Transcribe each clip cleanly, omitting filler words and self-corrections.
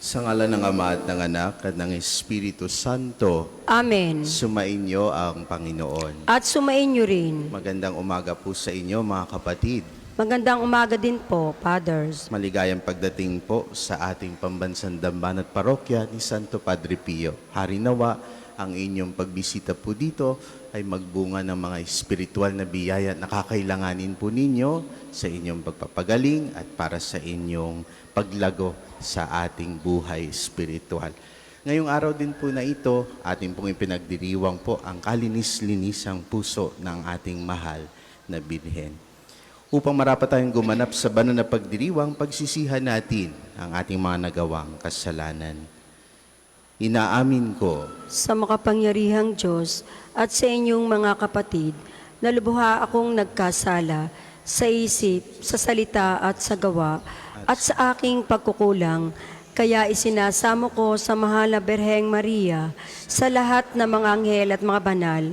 Sa ngalan ng Ama at ng Anak at ng Espiritu Santo, Amen. sumainyo ang Panginoon. At sumainyo rin. Magandang umaga po sa inyo mga kapatid. Magandang umaga din po, Fathers. Maligayang pagdating po sa ating pambansang dambana at parokya ni Santo Padre Pio. Hari nawa, ang inyong pagbisita po dito ay magbunga ng mga espiritual na biyaya na kakailanganin po ninyo sa inyong pagpapagaling at para sa inyong paglago sa ating buhay espiritual. Ngayong araw din po na ito, ating pong ipinagdiriwang po ang kalinis-linisang puso ng ating mahal na Birhen. Upang marapat tayong gumanap sa banal na pagdiriwang, pagsisihan natin ang ating mga nagawang kasalanan. Inaamin ko Sa makapangyarihang Diyos at sa inyong mga kapatid, na lubha akong nagkasala sa isip, sa salita at sa gawa, at sa aking pagkukulang, kaya isinasamo ko sa mahal na Birheng Maria, sa lahat ng mga anghel at mga banal,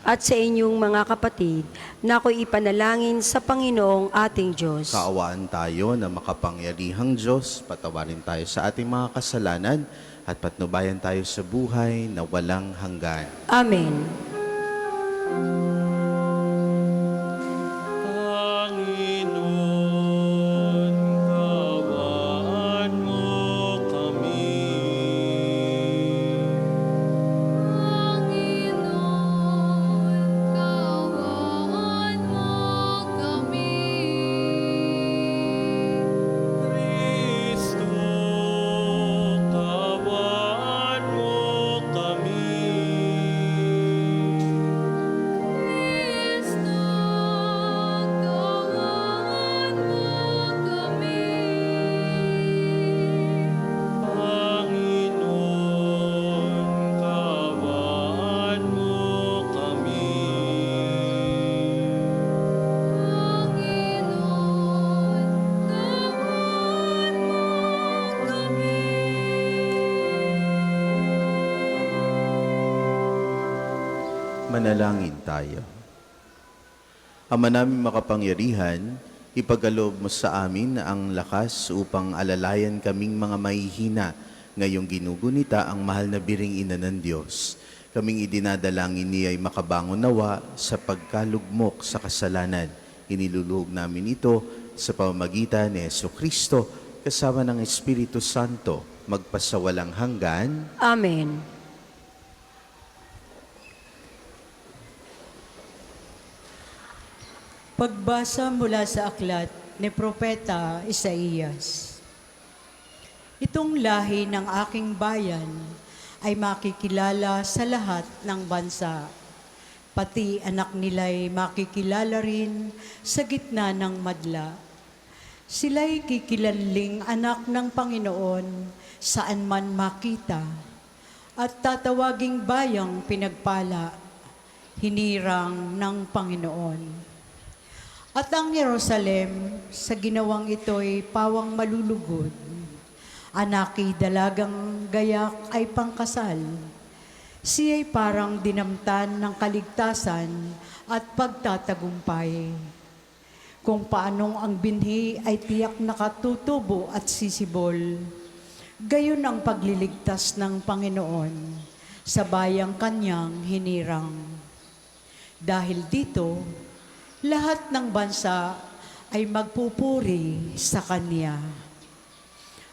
at sa inyong mga kapatid, na ako'y ipanalangin sa Panginoong ating Diyos. kaawaan tayo na makapangyarihang Diyos, patawarin tayo sa ating mga kasalanan, at patnubayan tayo sa buhay na walang hanggan. Amen. Panginoon, kaawaan mo kami. Panginoon, kaawaan mo kami. Kristo, kaawaan mo kami. Kristo, kaawaan mo kami. Panginoon, kaawaan mo kami. Panginoon, kaawaan mo kami. Manalangin tayo. Ama namin makapangyarihan, ipagkaloob mo sa amin ang lakas upang alalayan kaming mga mahihina ngayong ginugunita ang mahal na biring ina ng Diyos. Kaming idinadalangin niya ay makabangon nawa sa pagkalugmok sa kasalanan. Iniluluhog namin ito sa pamamagitan ni Jesucristo kasama ng Espiritu Santo magpasawalang hanggan. Amen. Pagbasa mula sa aklat ni Propeta Isaías. Itong lahi ng aking bayan ay makikilala sa lahat ng bansa. Pati anak nila'y makikilala rin sa gitna ng madla. Sila'y kikilanling anak ng Panginoon saan man makita. At tatawaging bayang pinagpala, hinirang ng Panginoon. At ang Jerusalem, sa ginawang ito'y pawang malulugod. Anaki dalagang gayak ay pangkasal. Siya'y parang dinamtan ng kaligtasan at pagtatagumpay. Kung paanong ang binhi ay tiyak nakatutubo at sisibol, gayon ang pagliligtas ng Panginoon sa bayang kanyang hinirang. Dahil dito, lahat ng bansa ay magpupuri sa Kanya.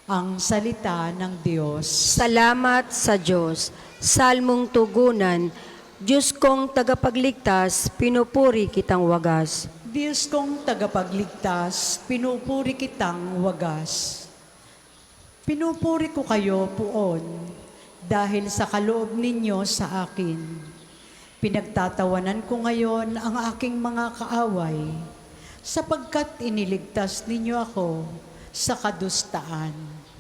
Ang salita ng Diyos. Salamat sa Diyos. Salmong tugunan, Diyos kong tagapagligtas, pinupuri kitang wagas. Diyos kong tagapagligtas, pinupuri kitang wagas. Pinupuri ko kayo poon, dahil sa kaloob ninyo sa akin. Pinagtatawanan ko ngayon ang aking mga kaaway, sapagkat iniligtas ninyo ako sa kadustaan.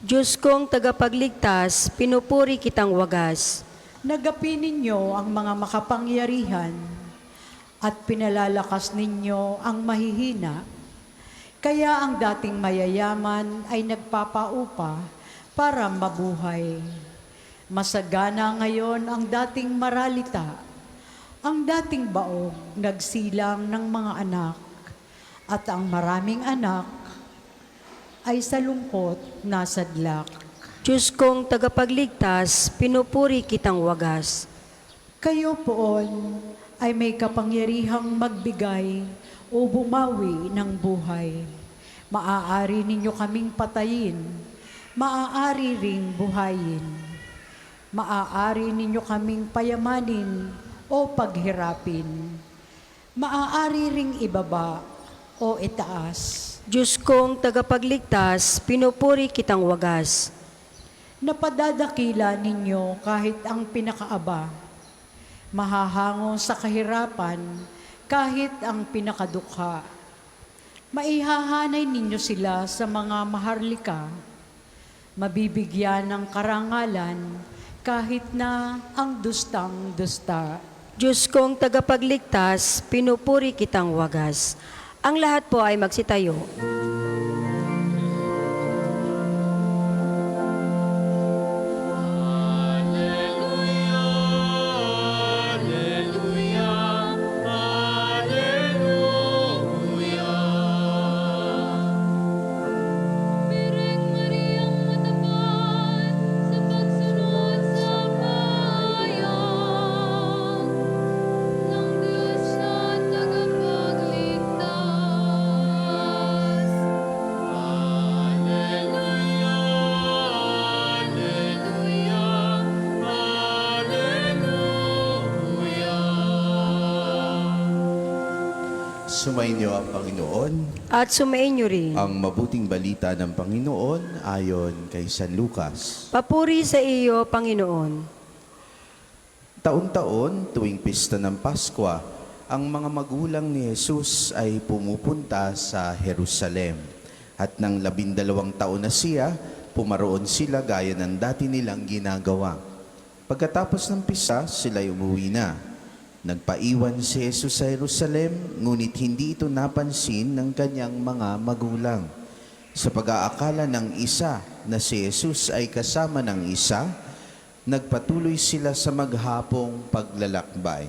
Diyos kong tagapagligtas, pinupuri kitang wagas. Nagapi ninyo ang mga makapangyarihan at pinalalakas ninyo ang mahihina. Kaya ang dating mayayaman ay nagpapaupa para mabuhay. Masagana ngayon ang dating maralita. Ang dating baog nagsilang ng mga anak, at ang maraming anak ay sa lungkot nasadlak. Diyos kong tagapagligtas, pinupuri kitang wagas. Kayo poon ay may kapangyarihang magbigay o bumawi ng buhay. Maaari ninyo kaming patayin, maaari ring buhayin. Maaari ninyo kaming payamanin o paghirapin. Maaari ring ibaba o itaas. Diyos kong tagapagligtas, pinupuri kitang wagas. Napadadakila ninyo kahit ang pinakaaba. Mahahango sa kahirapan kahit ang pinakadukha. Maihahanay ninyo sila sa mga maharlika. Mabibigyan ng karangalan kahit na ang dustang-dusta. Diyos kong tagapagligtas, pinupuri kitang wagas. Ang lahat po ay magsitayo. Bireng Mariang matapat sa pagsunod sa pahayag ng Diyos na tagapagligtas. Alleluia, Alleluia, Alleluia. Sumainyo ang Panginoon. At sumainyo rin. Ang mabuting balita ng Panginoon ayon kay San Lucas. Papuri sa iyo, Panginoon. Taon-taon, tuwing pista ng Pasko, ang mga magulang ni Jesus ay pumupunta sa Jerusalem. At nang 12 taon na siya, pumaroon sila gaya ng dati nilang ginagawa. Pagkatapos ng pista, sila'y umuwi na. Nagpaiwan si Jesus sa Jerusalem, ngunit hindi ito napansin ng kanyang mga magulang. Sa pag-aakala ng isa na si Jesus ay kasama ng isa, nagpatuloy sila sa maghapong paglalakbay.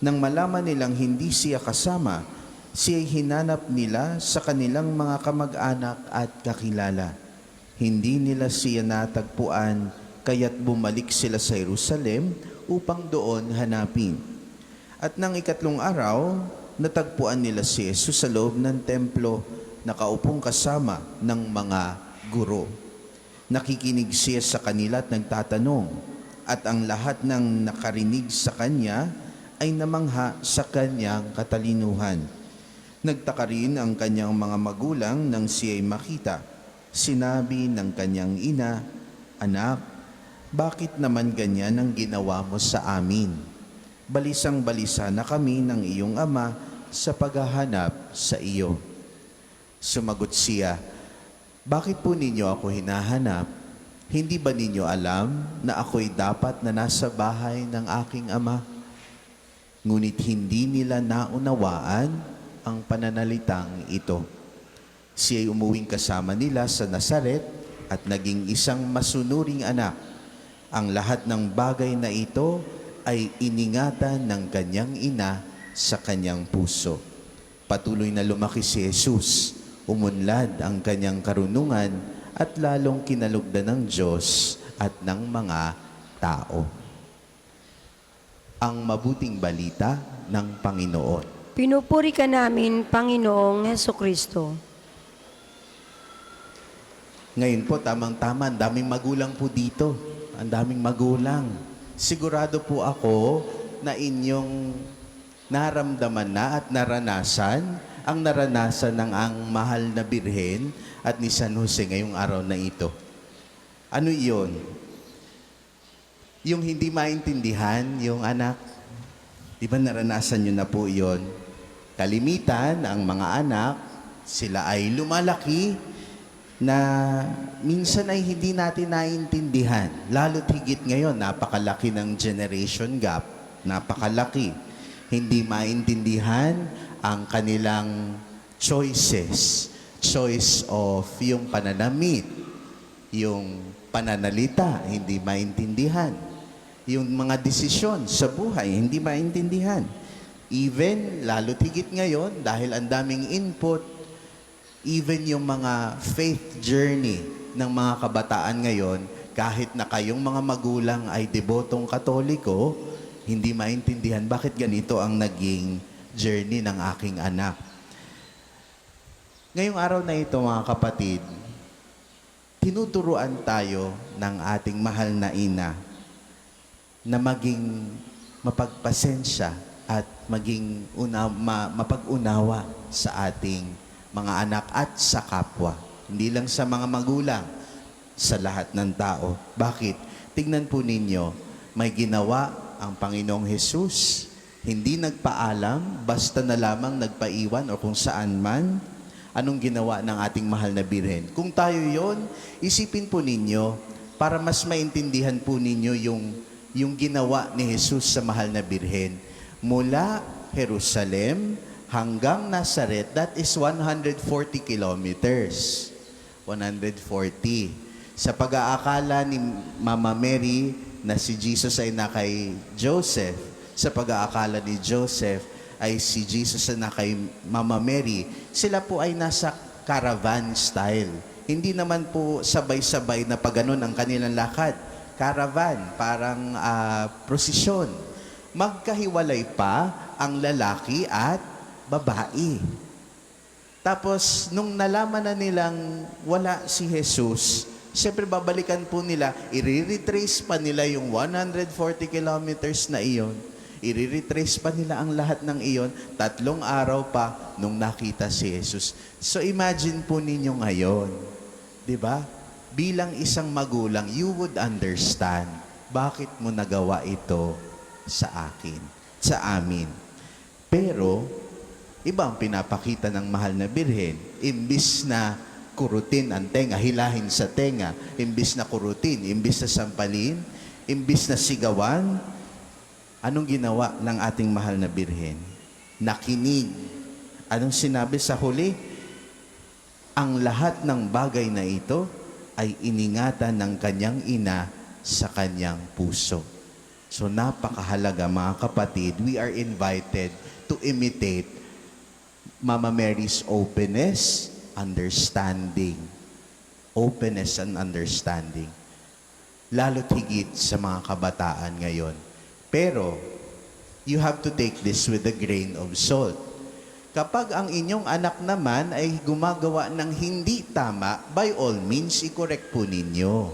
Nang malaman nilang hindi siya kasama, siya'y hinanap nila sa kanilang mga kamag-anak at kakilala. Hindi nila siya natagpuan, kaya't bumalik sila sa Jerusalem upang doon hanapin. At nang 3 araw, natagpuan nila si Jesus sa loob ng templo, nakaupong kasama ng mga guro. Nakikinig siya sa kanila at nagtatanong, at ang lahat ng nakarinig sa kanya ay namangha sa kanyang katalinuhan. Nagtaka rin ang kanyang mga magulang nang siya'y makita. Sinabi ng kanyang ina, "Anak, bakit naman ganyan ang ginawa mo sa amin? Balisang-balisa na kami ng iyong ama sa paghahanap sa iyo." Sumagot siya, "Bakit po ninyo ako hinahanap? Hindi ba ninyo alam na ako'y dapat na nasa bahay ng aking ama?" Ngunit hindi nila naunawaan ang pananalitang ito. Siya'y umuwing kasama nila sa Nazaret at naging isang masunuring anak. Ang lahat ng bagay na ito ay iningatan ng kanyang ina sa kanyang puso. Patuloy na lumaki si Jesus, umunlad ang kanyang karunungan at lalong kinalugdan ng Diyos at ng mga tao. Ang mabuting balita ng Panginoon. Pinupuri ka namin, Panginoong Hesukristo. Ngayon po, tamang-tama, ang daming magulang po dito. Ang daming magulang. Sigurado po ako na inyong naramdaman na at naranasan ang naranasan ng ang mahal na Birhen at ni San Jose ngayong araw na ito. Ano iyon? Yung hindi maintindihan, yung anak. Di ba naranasan nyo na po iyon? Kalimitan, ang mga anak, sila ay lumalaki na minsan ay hindi natin naiintindihan. Lalo't higit ngayon, napakalaki ng generation gap. Napakalaki. Hindi maintindihan ang kanilang choices. Choice of yung pananamit, yung pananalita, hindi maintindihan. Yung mga desisyon sa buhay, hindi maintindihan. Even, lalo't higit ngayon, dahil ang daming input, even yung mga faith journey ng mga kabataan ngayon, kahit na kayong mga magulang ay debotong Katoliko, hindi maintindihan bakit ganito ang naging journey ng aking anak. Ngayong araw na ito, mga kapatid, tinuturuan tayo ng ating mahal na ina na maging mapagpasensya at maging mapag-unawa sa ating mga anak at sa kapwa. Hindi lang sa mga magulang, sa lahat ng tao. Bakit? Tingnan po ninyo, may ginawa ang Panginoong Hesus. Hindi nagpaalam, basta na lamang nagpaiwan o kung saan man. Anong ginawa ng ating mahal na Birhen? Kung tayo yon, isipin po ninyo para mas maintindihan po ninyo yung ginawa ni Jesus sa mahal na Birhen. Mula Jerusalem hanggang Nazareth, that is 140 kilometers. 140. Sa pag-aakala ni Mama Mary na si Jesus ay nakay Joseph, sa pag-aakala ni Joseph ay si Jesus na kay Mama Mary, sila po ay nasa caravan style. Hindi naman po sabay-sabay na pagganon ang kanilang lakad. Caravan, parang prosesyon. Magkahiwalay pa ang lalaki at babae. Tapos, nung nalaman na nilang wala si Jesus, siyempre babalikan po nila, i-retrace pa nila yung 140 kilometers na iyon. I-retrace pa nila ang lahat ng iyon, 3 araw pa nung nakita si Jesus. So imagine po ninyo ngayon, di ba? Bilang isang magulang, you would understand bakit mo nagawa ito sa akin, sa amin. Pero, iba ang pinapakita ng mahal na Birhen. Imbis na kurutin ang tenga, hilahin sa tenga, imbis na kurutin, imbis na sampalin, imbis na sigawan, anong ginawa ng ating mahal na Birhen? Nakinig. Anong sinabi sa huli? Ang lahat ng bagay na ito ay iningatan ng kanyang ina sa kanyang puso. So napakahalaga, mga kapatid, we are invited to imitate Mama Mary's openness, understanding. Openness and understanding. Lalo't higit sa mga kabataan ngayon. Pero, you have to take this with a grain of salt. Kapag ang inyong anak naman ay gumagawa ng hindi tama, by all means, i-correct po ninyo.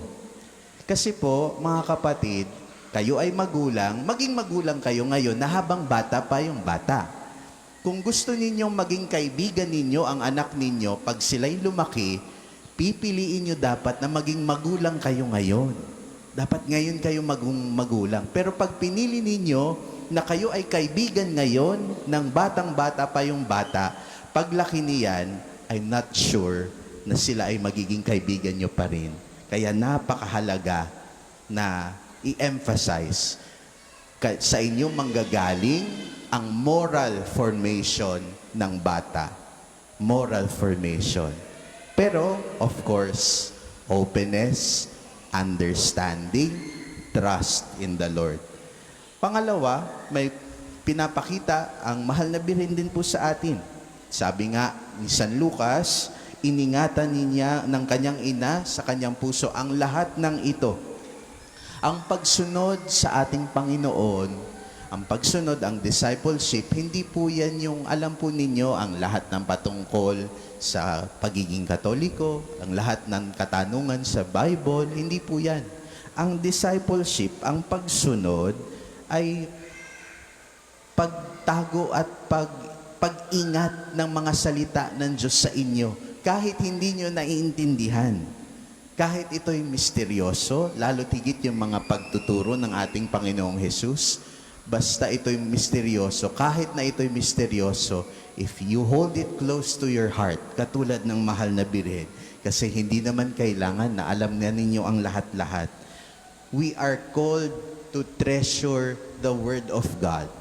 Kasi po, mga kapatid, kayo ay magulang, maging magulang kayo ngayon na habang bata pa yung bata. Kung gusto ninyong maging kaibigan ninyo ang anak ninyo, pag sila'y lumaki, pipiliin nyo dapat na maging magulang kayo ngayon. Dapat ngayon kayo magulang. Pero pag pinili ninyo na kayo ay kaibigan ngayon ng batang-bata pa yung bata, paglaki niyan, I'm not sure na sila ay magiging kaibigan nyo pa rin. Kaya napakahalaga na i-emphasize sa inyong manggagaling ang moral formation ng bata. Moral formation. Pero, of course, openness, understanding, trust in the Lord. Pangalawa, may pinapakita ang mahal na Birhen din po sa atin. Sabi nga ni San Lucas, iningatan niya ng kanyang ina sa kanyang puso ang lahat ng ito. Ang pagsunod sa ating Panginoon, ang pagsunod, ang discipleship, hindi po yan yung alam po ninyo ang lahat ng patungkol sa pagiging Katoliko, ang lahat ng katanungan sa Bible, hindi po yan. Ang discipleship, ang pagsunod, ay pagtago at pag-ingat ng mga salita ng Diyos sa inyo, kahit hindi nyo naiintindihan. Kahit ito'y misteryoso, lalo tigit yung mga pagtuturo ng ating Panginoong Hesus, basta ito'y misteryoso, kahit na ito'y misteryoso, if you hold it close to your heart, katulad ng mahal na Birhen, kasi hindi naman kailangan na alam na ninyo ang lahat-lahat. We are called to treasure the Word of God.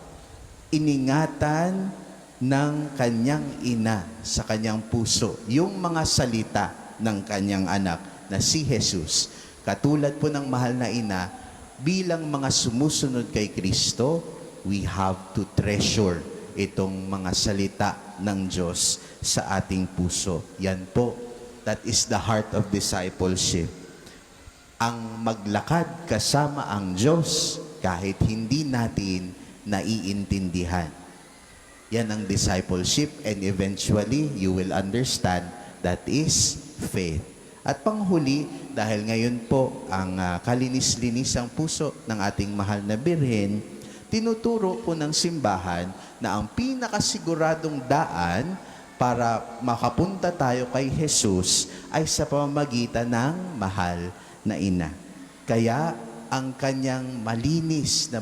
Iningatan ng kanyang ina sa kanyang puso, yung mga salita ng kanyang anak na si Jesus. Katulad po ng mahal na ina, bilang mga sumusunod kay Kristo, we have to treasure itong mga salita ng Diyos sa ating puso. Yan po, that is the heart of discipleship. ang maglakad kasama ang Diyos kahit hindi natin naiintindihan. Yan ang discipleship, and eventually you will understand that is faith. At panghuli, dahil ngayon po ang kalinis-linis ang puso ng ating mahal na Birhen, tinuturo po ng simbahan na ang pinakasiguradong daan para makapunta tayo kay Jesus ay sa pamamagitan ng mahal na ina. Kaya ang kanyang malinis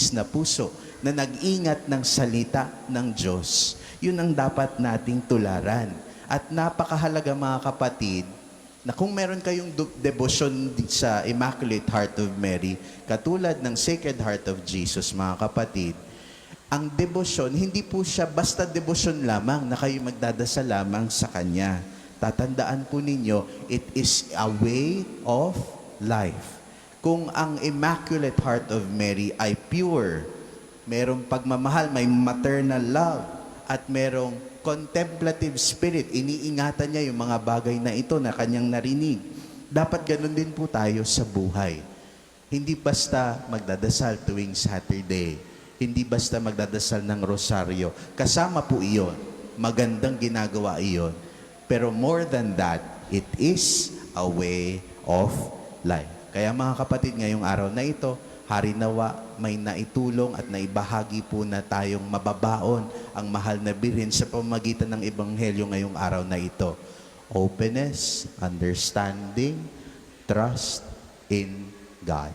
na puso na nag-ingat ng salita ng Diyos, yun ang dapat nating tularan. At napakahalaga mga kapatid, na kung meron kayong devotion sa Immaculate Heart of Mary, katulad ng Sacred Heart of Jesus, mga kapatid, ang devotion, hindi po siya basta devotion lamang na kayo magdadasal lamang sa Kanya. Tatandaan po ninyo, it is a way of life. Kung ang Immaculate Heart of Mary ay pure, merong pagmamahal, may maternal love, at merong contemplative spirit, iniingatan niya yung mga bagay na ito na kanyang narinig. Dapat ganun din po tayo sa buhay. Hindi basta magdadasal tuwing Saturday. Hindi basta magdadasal ng rosaryo. Kasama po iyon. Magandang ginagawa iyon. Pero more than that, it is a way of life. Kaya mga kapatid, ngayong araw na ito, harinawa may naitulong at naibahagi po na tayong mababaon ang mahal na Birhen sa pamamagitan ng Ebanghelyo ngayong araw na ito. Openness, understanding, trust in God.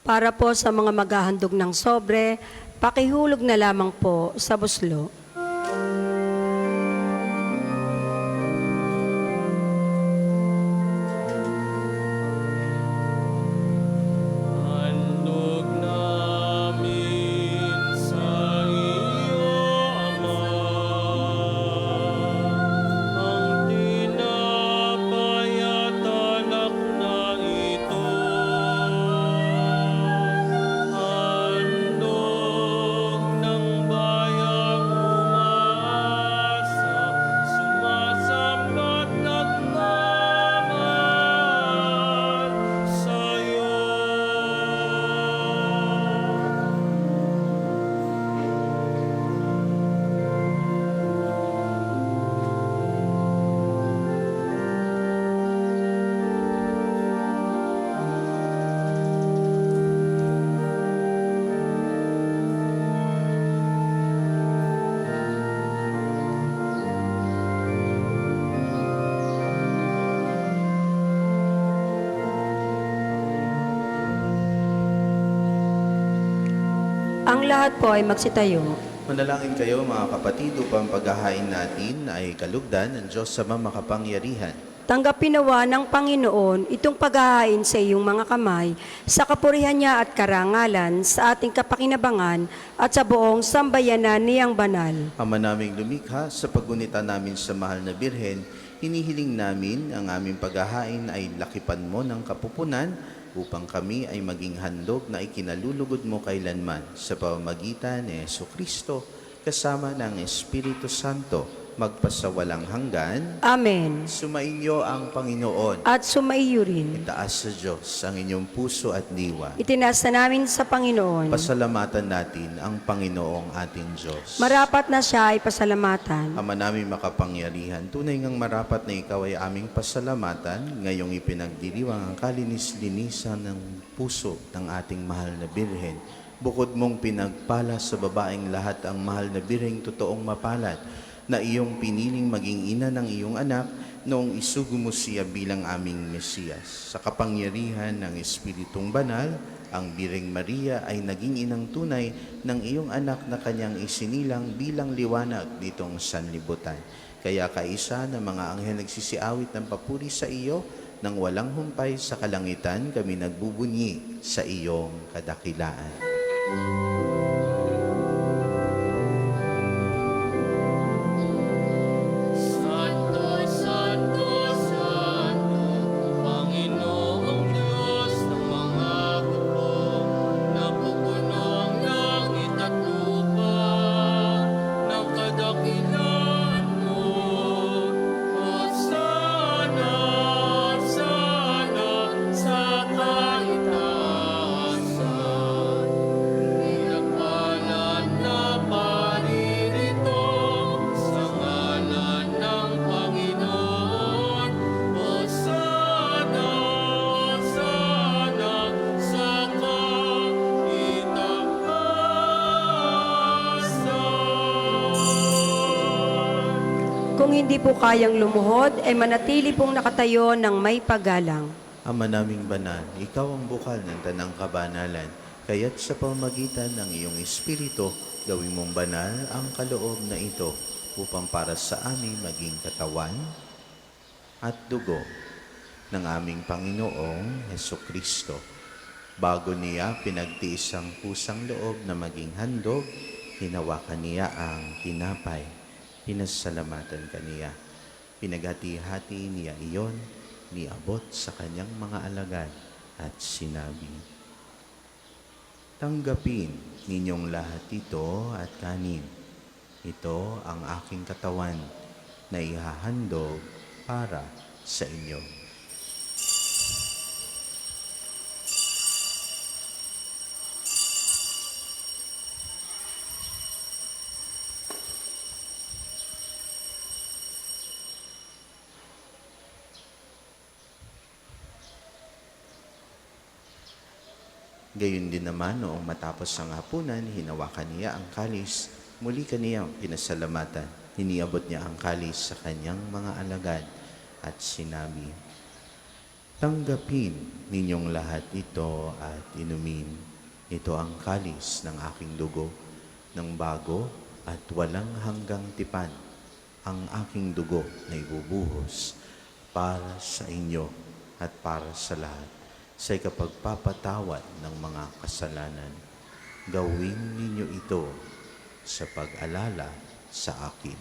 Para po sa mga maghahandog ng sobre, pakihulog na lamang po sa buslo. Handog namin sa iyo, Ama, ang tinapay at alak na ito. Handog ng bayang umaasa, sumasambat nagmamahal sa'yo. Ang lahat po ay magsitayo. Manalangin kayo mga kapatid upang paghahain natin ay kalugdan ng Diyos sa makapangyarihan. Tanggapin nawa ng Panginoon itong paghahain sa iyong mga kamay, sa kapurihan niya at karangalan, sa ating kapakinabangan at sa buong sambayanan niyang banal. Ama naming lumikha, sa paggunita namin sa mahal na Birhen, hinihiling namin ang aming paghahain ay lakipan mo ng kapupunan upang kami ay maging handog na ikinalulugod mo kailanman sa pamamagitan ni Jesucristo kasama ng Espiritu Santo magpasawalang hanggan. Amen. Sumainyo ang Panginoon. At sumaiyo rin. Itaas sa Diyos ang inyong puso at diwa. Itinasa namin sa Panginoon. Pasalamatan natin ang Panginoong ating Diyos. Marapat na siya ay pasalamatan. Ama namin makapangyarihan, tunay ngang marapat na ikaw ay aming pasalamatan, ngayong ipinagdiriwang ang kalinis-linisan ng puso ng ating mahal na Birhen. Bukod mong pinagpala sa babaeng lahat ang mahal na Birheng totoong mapalad, na iyong piniling maging ina ng iyong anak noong isugo mo siya bilang aming Mesiyas. Sa kapangyarihan ng Espiritong Banal, ang Birheng Maria ay naging inang tunay ng iyong anak na kanyang isinilang bilang liwanag nitong sanlibutan. Kaya kaisa ng mga anghel nagsisiawit ng papuri sa iyo, nang walang humpay sa kalangitan kami nagbubunyi sa iyong kadakilaan. Santo, Santo, Santo, Panginoong Diyos ng mga hukbo, napupuno ang langit at lupa ng kadakilaan mo. Hosana kung hindi po kayang lumuhod, ay manatili pong nakatayo ng may paggalang. Ama naming banal, ikaw ang bukal ng tanang kabanalan, kaya't sa pamamagitan ng iyong Espiritu, gawin mong banal ang kaloob na ito upang para sa amin maging katawan at dugo ng aming Panginoong Hesukristo. Bago niya pinagtiis ang pusang loob na maging handog, hinawakan niya ang tinapay, pinasalamatan kaniya. Pinaghati-hati niya iyon, niabot sa kanyang mga alagad at sinabi, "Tanggapin ninyong lahat ito at kanin. Ito ang aking katawan na ihahandog para sa inyo." Gayon din naman noong matapos ang hapunan, hinawakan niya ang kalis, muli kaniyang pinasalamatan. Hiniabot niya ang kalis sa kanyang mga alagad at sinabi, "Tanggapin ninyong lahat ito at inumin. Ito ang kalis ng aking dugo, ng bago at walang hanggang tipan, ang aking dugo na ibubuhos para sa inyo at para sa lahat, sa ikapagpapatawad ng mga kasalanan. Gawin ninyo ito sa pag-alala sa akin."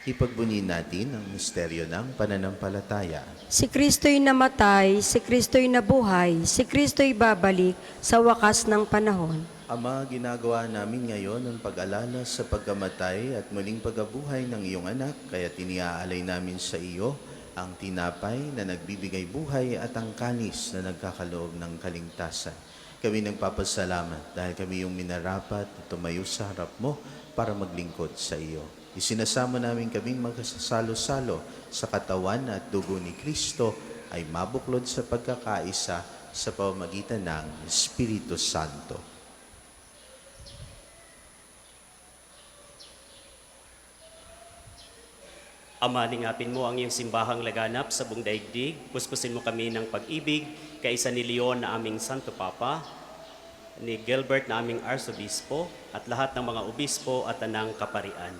Ipagbunyi natin ang misteryo ng pananampalataya. Si Kristo'y namatay, si Kristo'y nabuhay, si Kristo'y babalik sa wakas ng panahon. Ama, ginagawa namin ngayon ang pag-alala sa pagkamatay at muling pagkabuhay ng iyong anak, kaya tiniaalay namin sa iyo ang tinapay na nagbibigay buhay at ang kanis na nagkakaloob ng kaligtasan. Kami nagpapasalamat dahil kami yung minarapat at tumayo sa harap mo para maglingkod sa iyo. Isinasamo namin kaming magkasasalo-salo sa katawan at dugo ni Kristo ay mabuklod sa pagkakaisa sa pamamagitan ng Espiritu Santo. Ama, lingapin mo ang iyong simbahang laganap sa buong daigdig. Puspusin mo kami ng pag-ibig, kaisa ni Leon na aming Santo Papa, ni Gilbert na aming Arsobispo, at lahat ng mga obispo at tanang kaparian.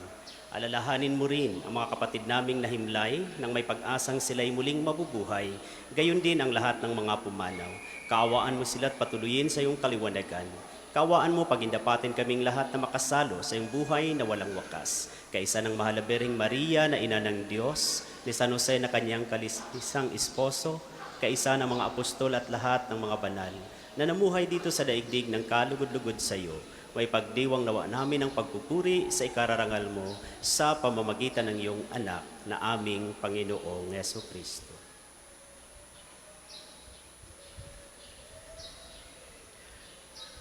Alalahanin mo rin ang mga kapatid naming nahimlay nang may pag-asang sila'y muling mabubuhay, gayon din ang lahat ng mga pumanaw. Kaawaan mo sila at patuloyin sa iyong kaliwanagan. Kaawaan mo pagindapatin kaming lahat na makasalo sa iyong buhay na walang wakas. Kaisa ng mahalabereng Maria na ina ng Diyos, ni San Jose na kanyang kalisang esposo, kaisa ng mga apostol at lahat ng mga banal, na namuhay dito sa daigdig ng kalugod-lugod sa iyo. May pagdiwang nawa namin ang pagpupuri sa ikararangal mo sa pamamagitan ng iyong anak na aming Panginoong Jesucristo.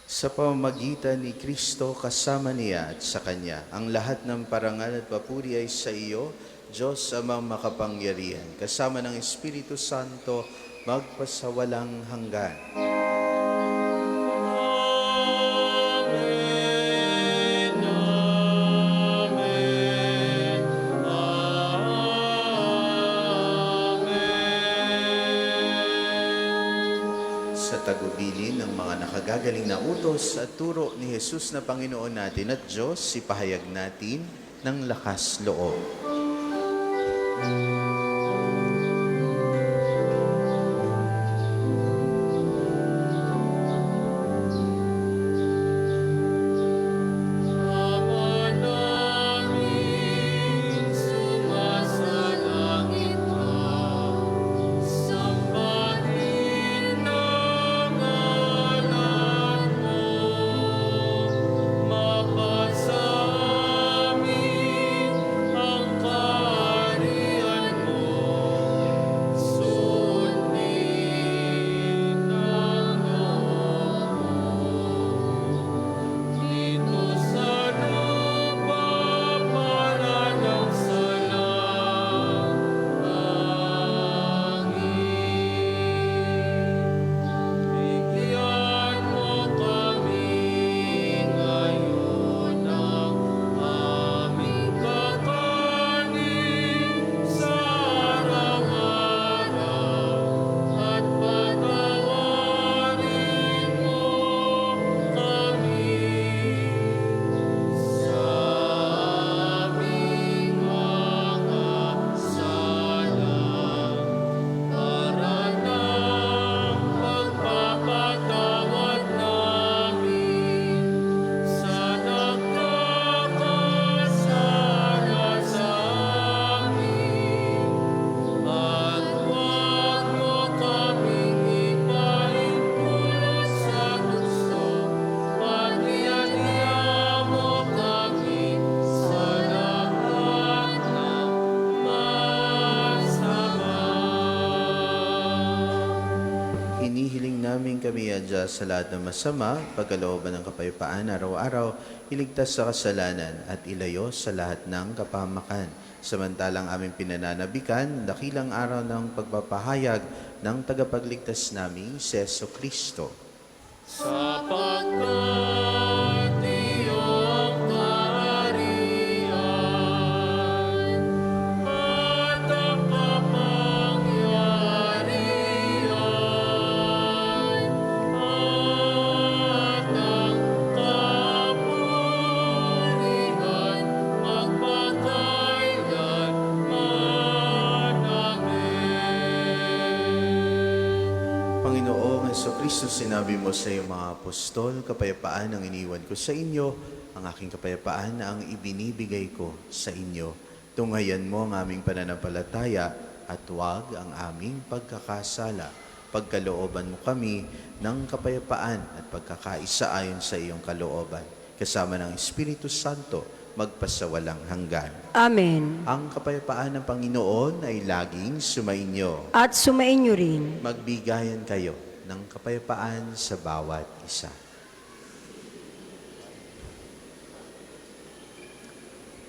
Sa pamamagitan ni Kristo kasama niya at sa Kanya, ang lahat ng parangal at papuri ay sa iyo, Diyos amang makapangyarihan, kasama ng Espiritu Santo, magpasawalang hanggan. Sa tagubilin ng mga nakagagaling na utos at turo ni Jesus na Panginoon natin at Diyos, ipahayag natin ng lakas loob. Ama namin, sumasalangit ka, sambahin ang ngalan mo, mapasa amin ang kaharian mo, kami adya sa lahat ng masama, pagkalooban ng kapayapaan araw-araw, iligtas sa kasalanan at ilayo sa lahat ng kapahamakan. Samantalang aming pinananabikan, dakilang araw ng pagpapahayag ng tagapagligtas naming si Jesucristo. Sapagkat iyong kaharian at ang kapangyarihan at ang kapurihan magpakailanman. Amen. Panginoong Jesucristo, sinabi mo sa iyong mga apostol, kapayapaan ang iniwan ko sa inyo, ang aking kapayapaan ang ibinibigay ko sa inyo. Tunghayan mo ang aming pananampalataya at huwag ang aming pagkakasala. Pagkalooban mo kami ng kapayapaan at pagkakaisa ayon sa iyong kalooban. Kasama ng Espiritu Santo, magpasawalang hanggan. Amen. Ang kapayapaan ng Panginoon ay laging sumainyo. At sumainyo rin. Magbigayan kayo ng kapayapaan sa bawat isa.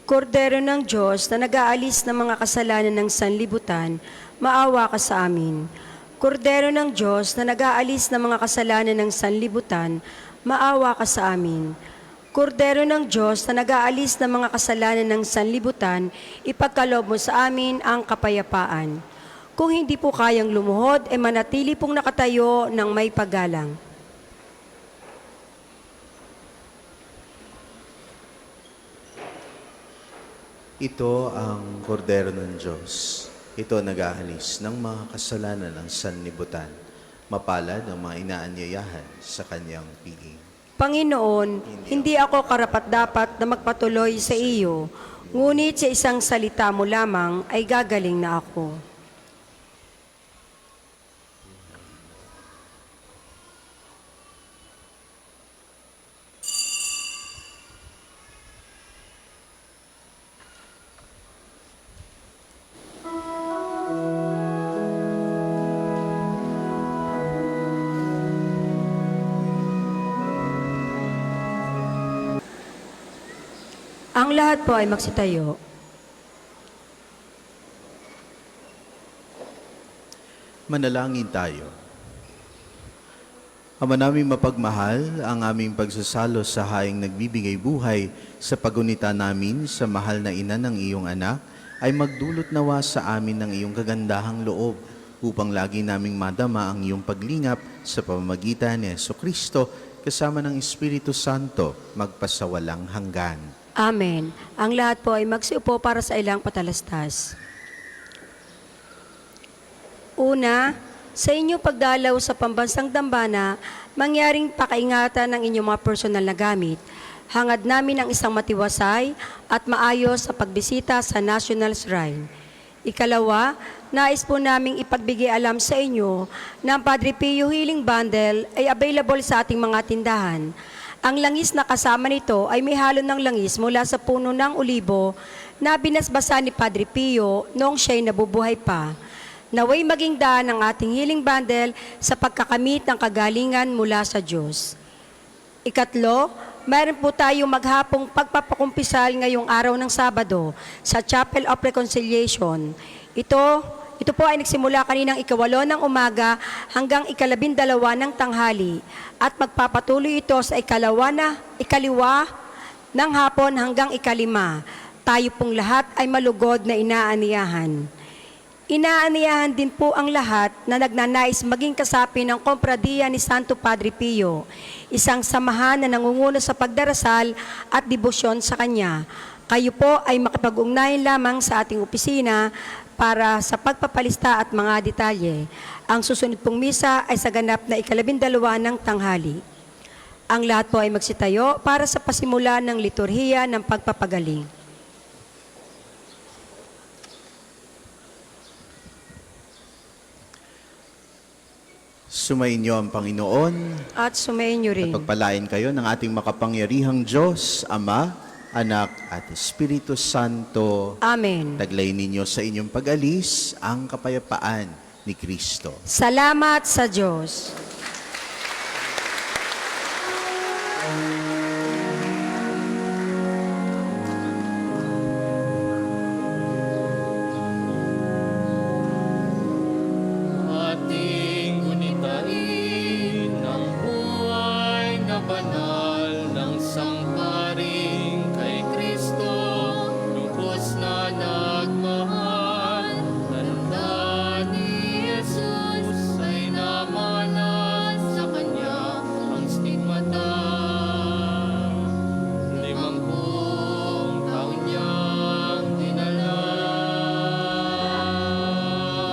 Kordero ng Diyos na nag-aalis ng mga kasalanan ng sanlibutan, maawa ka sa amin. Kordero ng Diyos na nag-aalis ng mga kasalanan ng sanlibutan, maawa ka sa amin. Kordero ng Diyos na nag-aalis ng mga kasalanan ng sanlibutan, ipagkaloob mo sa amin ang kapayapaan. Kung hindi po kayang lumuhod, manatili pong nakatayo ng may paggalang. Ito ang kordero ng Diyos. Ito nag-aalis ng mga kasalanan ng sanlibutan. Mapalad ang mga inaanyayahan sa kanyang piling. Panginoon, hindi ako karapat-dapat na magpatuloy sa iyo, ngunit sa isang salita mo lamang ay gagaling na ako. Ang lahat po ay magsitayo. Manalangin tayo. Ama naming mapagmahal, ang aming pagsasalo sa haing nagbibigay buhay sa pagunita namin sa mahal na ina ng iyong anak ay magdulot nawa sa amin ng iyong kagandahang loob upang lagi naming madama ang iyong paglingap sa pamamagitan ni Jesucristo kasama ng Espiritu Santo magpasawalang hanggan. Amen. Ang lahat po ay magsiupo para sa ilang patalastas. Una, sa inyong pagdalaw sa pambansang dambana, mangyaring pakaingatan ng inyong mga personal na gamit. Hangad namin ang isang matiwasay at maayos sa pagbisita sa National Shrine. Ikalawa, nais po naming ipagbigay alam sa inyo na ang Padre Pio Healing Bundle ay available sa ating mga tindahan. Ang langis na kasama nito ay may halo ng langis mula sa puno ng olibo na binasbasa ni Padre Pio noong siya'y nabubuhay pa. Naway maging daan ang ating healing bundle sa pagkakamit ng kagalingan mula sa Diyos. Ikatlo, mayroon po tayong maghapong pagpapakumpisal ngayong araw ng Sabado sa Chapel of Reconciliation. Ito po ay nagsimula kaninang 8 ng umaga hanggang 12 ng tanghali at magpapatuloy ito sa 2 ng hapon hanggang 5. Tayo pong lahat ay malugod na inaaniyahan. Inaaniyahan din po ang lahat na nagnanais maging kasapi ng Kompradiya ni Santo Padre Pio, isang samahan na nangunguna sa pagdarasal at debosyon sa Kanya. Kayo po ay makipag-ugnayan lamang sa ating opisina para sa pagpapalista at mga detalye. Ang susunod pong misa ay sa ganap na 12 ng tanghali. Ang lahat po ay magsitayo para sa pasimula ng liturhiya ng pagpapagaling. Sumainyo ang Panginoon At sumainyo rin. at pagpalain kayo ng ating makapangyarihang Diyos, Ama, Anak at Espiritu Santo. Amen. Taglay ninyo sa inyong pag-alis ang kapayapaan ni Kristo. Salamat sa Diyos.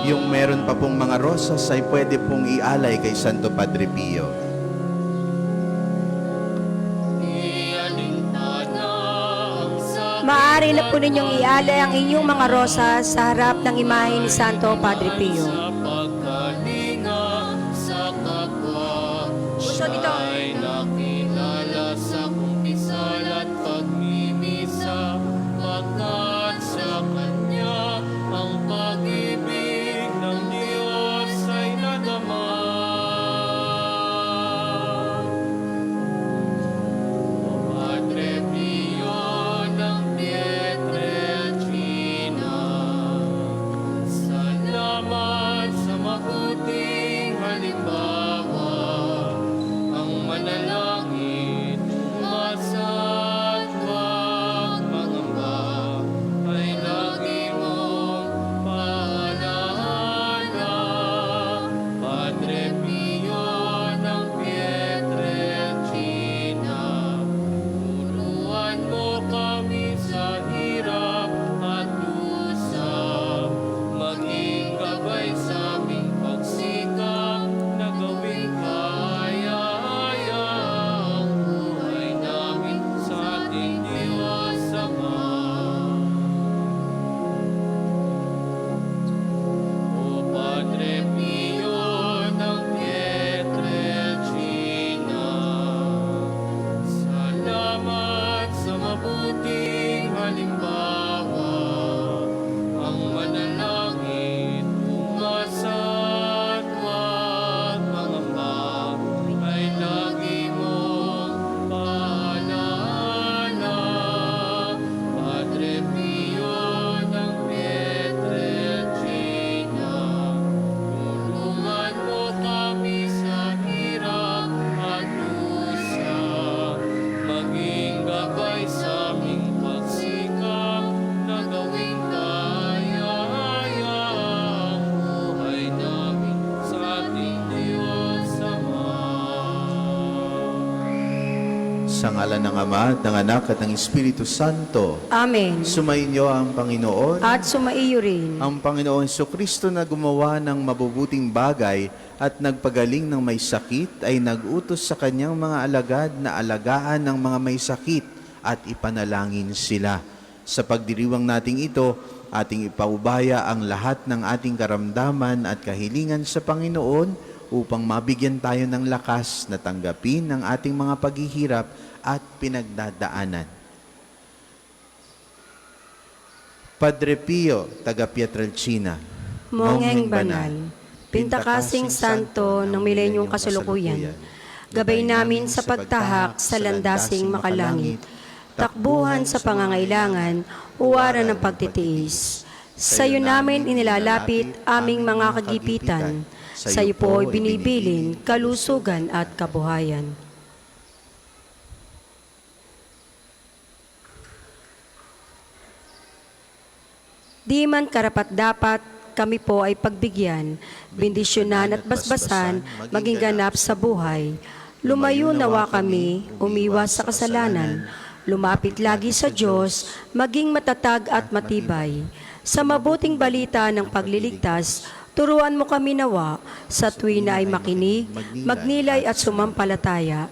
Yung meron pa pong mga rosas ay pwede pong ialay kay Santo Padre Pio. Maaari na po ninyong ialay ang inyong mga rosas sa harap ng imahe ni Santo Padre Pio. Sa pagkalinga sa kapwa, Puso dito. siya'y nakilala sa kumpisal at pagmimisa, pagkat sa Kanya ang pag-ibig ng Diyos ay nadama. O Padre Pio ng Pietrelcina, salamat sa mabuting halimbawa, ang manalangin, umasa at huwag mangamba, ay lagi mong paalaala. Padre Pio ng Pietrelcina, turuan mo kami sa hirap at dusa, maging gabay sa aming pagsikap na gawing kaya-aya ang buhay namin sa ating Diyos Ama. O Padre Pio ng Pietrelcina, salamat sa mabuting halimbawa, ang manalangin, umasa at huwag mangamba, ay lagi mong paalaala. Padre Pio ng Pietrelcina, tulungan mo kami sa hirap at dusa, maging gabay sa aming pagsikap na gawing kaya-aya ang buhay namin sa ating Diyos Ama. Sa ngalan ng Ama at ng Anak at ng Espiritu Santo, Amen. sumainyo ang Panginoon. At sumaiyo rin. Ang Panginoon Jesucristo na gumawa ng mabubuting bagay at nagpagaling ng may sakit ay nagutos sa kanyang mga alagad na alagaan ng mga may sakit at ipanalangin sila. Sa pagdiriwang nating ito, ating ipaubaya ang lahat ng ating karamdaman at kahilingan sa Panginoon upang mabigyan tayo ng lakas na tanggapin ang ating mga paghihirap at pinagdadaanan. Padre Pio, taga Pietrelcina, Mongeng banal, pintakasing santo ng milenyong kasalukuyan, gabay namin sa pagtahak sa landasing makalangit, takbuhan sa pangangailangan, uwaran ng pagtitiis. Sa iyo namin inilalapit aming mga kagipitan, sa iyo po binibilin kalusugan at kabuhayan. Di man karapat-dapat kami po ay pagbigyan, bendisyonan at basbasan, maging ganap sa buhay. Lumayo nawa kami, umiwas sa kasalanan, lumapit lagi sa Diyos, maging matatag at matibay. Sa mabuting balita ng pagliligtas, turuan mo kami nawa, sa tuwi na ay makinig, magnilay at sumampalataya.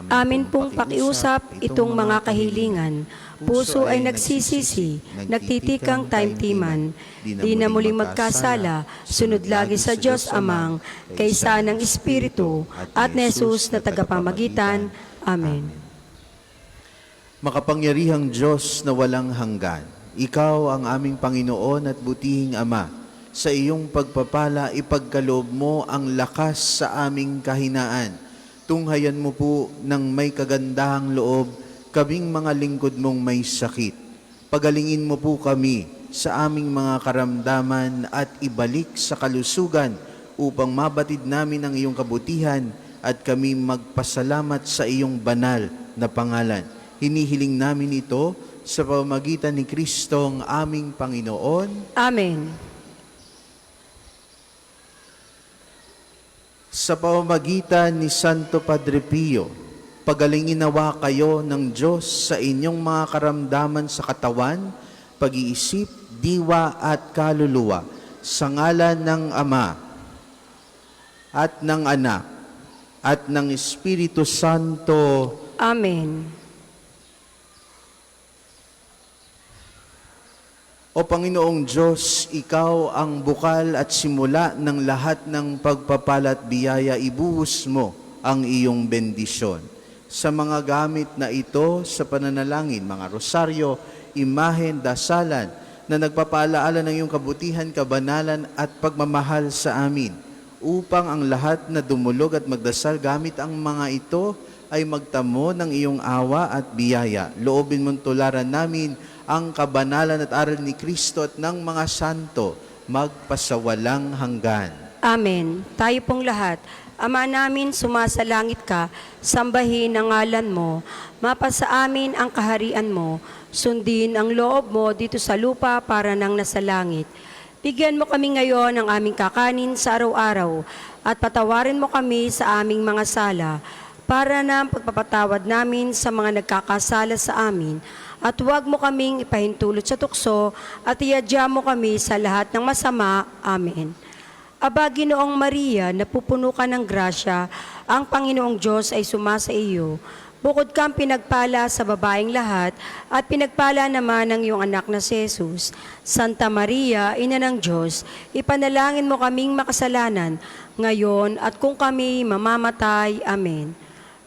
Amin pong pakiusap itong mga kahilingan. Puso ay nagsisisi, nagtitikang taimtiman. Di na muling magkasala, sunod lagi sa Diyos Amang, kaysa ng Espiritu, at ni Jesus na tagapamagitan. Amen. Makapangyarihang Diyos na walang hanggan, Ikaw ang aming Panginoon at butihing Ama. Sa iyong pagpapala, ipagkaloob mo ang lakas sa aming kahinaan. Tunghayan mo po ng may kagandahang loob kaming mga lingkod mong may sakit. Pagalingin mo po kami sa aming mga karamdaman at ibalik sa kalusugan upang mabatid namin ang iyong kabutihan at kami magpasalamat sa iyong banal na pangalan. Hinihiling namin ito sa pamamagitan ni Kristong aming Panginoon. Amen. Sa pamamagitan ni Santo Padre Pio, pagalingin nawa kayo ng Diyos sa inyong mga karamdaman sa katawan, pag-iisip, diwa at kaluluwa. sa ngalan ng Ama at ng Anak at ng Espiritu Santo. Amen. O Panginoong Diyos, Ikaw ang bukal at simula ng lahat ng pagpapala at biyaya, ibuhos mo ang iyong bendisyon sa mga gamit na ito sa pananalangin, mga rosaryo, imahen, dasalan, na nagpapaalaala ng iyong kabutihan, kabanalan at pagmamahal sa amin, upang ang lahat na dumulog at magdasal gamit ang mga ito ay magtamo ng iyong awa at biyaya. Loobin mong tularan namin ang kabanalan at aral ni Kristo at ng mga santo, magpasawalang hanggan. Amen. Tayo pong lahat, Ama namin, sumasalangit ka, sambahin ang ngalan mo, mapasa amin ang kaharian mo, sundin ang loob mo dito sa lupa para nang nasa langit. Bigyan mo kami ngayon ng aming kakanin sa araw-araw at patawarin mo kami sa aming mga sala para na pagpapatawad namin sa mga nagkakasala sa amin at huwag mo kaming ipahintulot sa tukso at iadya mo kami sa lahat ng masama. Amen. Aba, Ginoong Maria, napupuno ka ng grasya, ang Panginoong Diyos ay sumasa iyo. Bukod kang pinagpala sa babaeng lahat, at pinagpala naman ng iyong anak na si Jesus. Santa Maria, Ina ng Diyos, ipanalangin mo kaming makasalanan, ngayon at kung kami mamamatay. Amen.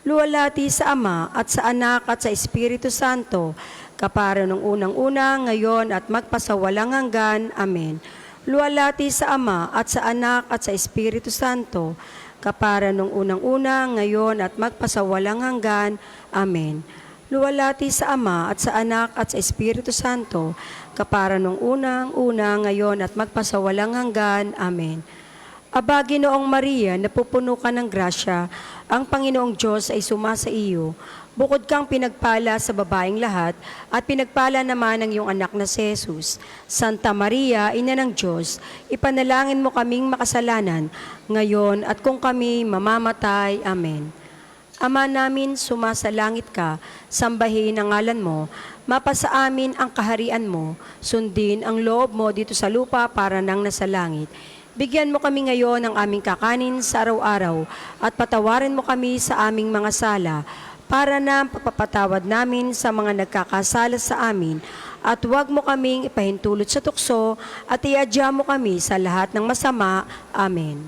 Luwalhati sa Ama, at sa Anak, at sa Espiritu Santo, kapara nung unang-una, ngayon, at magpasawalang hanggan. Amen. Luwalhati sa Ama, at sa Anak, at sa Espiritu Santo, kapara nung unang-una, ngayon, at magpasawalang hanggan. Amen. Luwalhati sa Ama, at sa Anak, at sa Espiritu Santo, kapara nung unang-una, ngayon, at magpasawalang hanggan. Amen. Aba, Ginoong Maria, napupuno ka ng grasya, ang Panginoong Diyos ay sumasa iyo. Bukod kang pinagpala sa babaeng lahat, at pinagpala naman ng iyong anak na si Jesus. Santa Maria, Ina ng Diyos, ipanalangin mo kaming makasalanan, ngayon at kung kami mamamatay. Amen. Ama namin, sumasalangit ka, sambahin ang ngalan mo, mapasa amin ang kaharian mo, sundin ang loob mo dito sa lupa para nang nasa langit. Bigyan mo kami ngayon ng aming kakanin sa araw-araw, at patawarin mo kami sa aming mga sala, para na pagpapatawad namin sa mga nagkakasala sa amin, at huwag mo kaming ipahintulot sa tukso, at iadya mo kami sa lahat ng masama. Amen.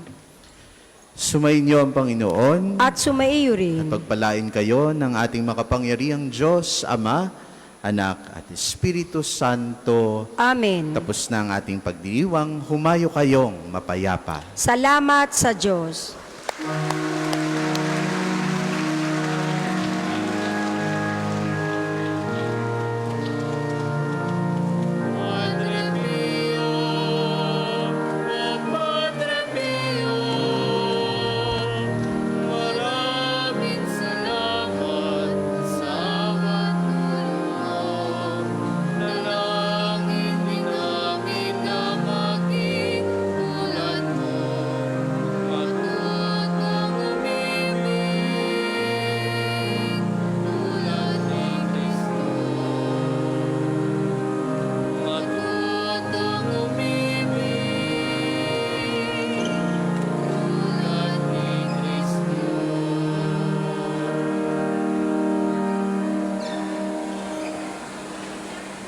Sumainyo ang Panginoon, At sumaiyo rin. pagpalain kayo ng ating makapangyarihang Diyos, Ama, Anak at Espiritu Santo. Amen. Tapos na ang ating pagdiriwang, humayo kayong mapayapa. Salamat sa Diyos.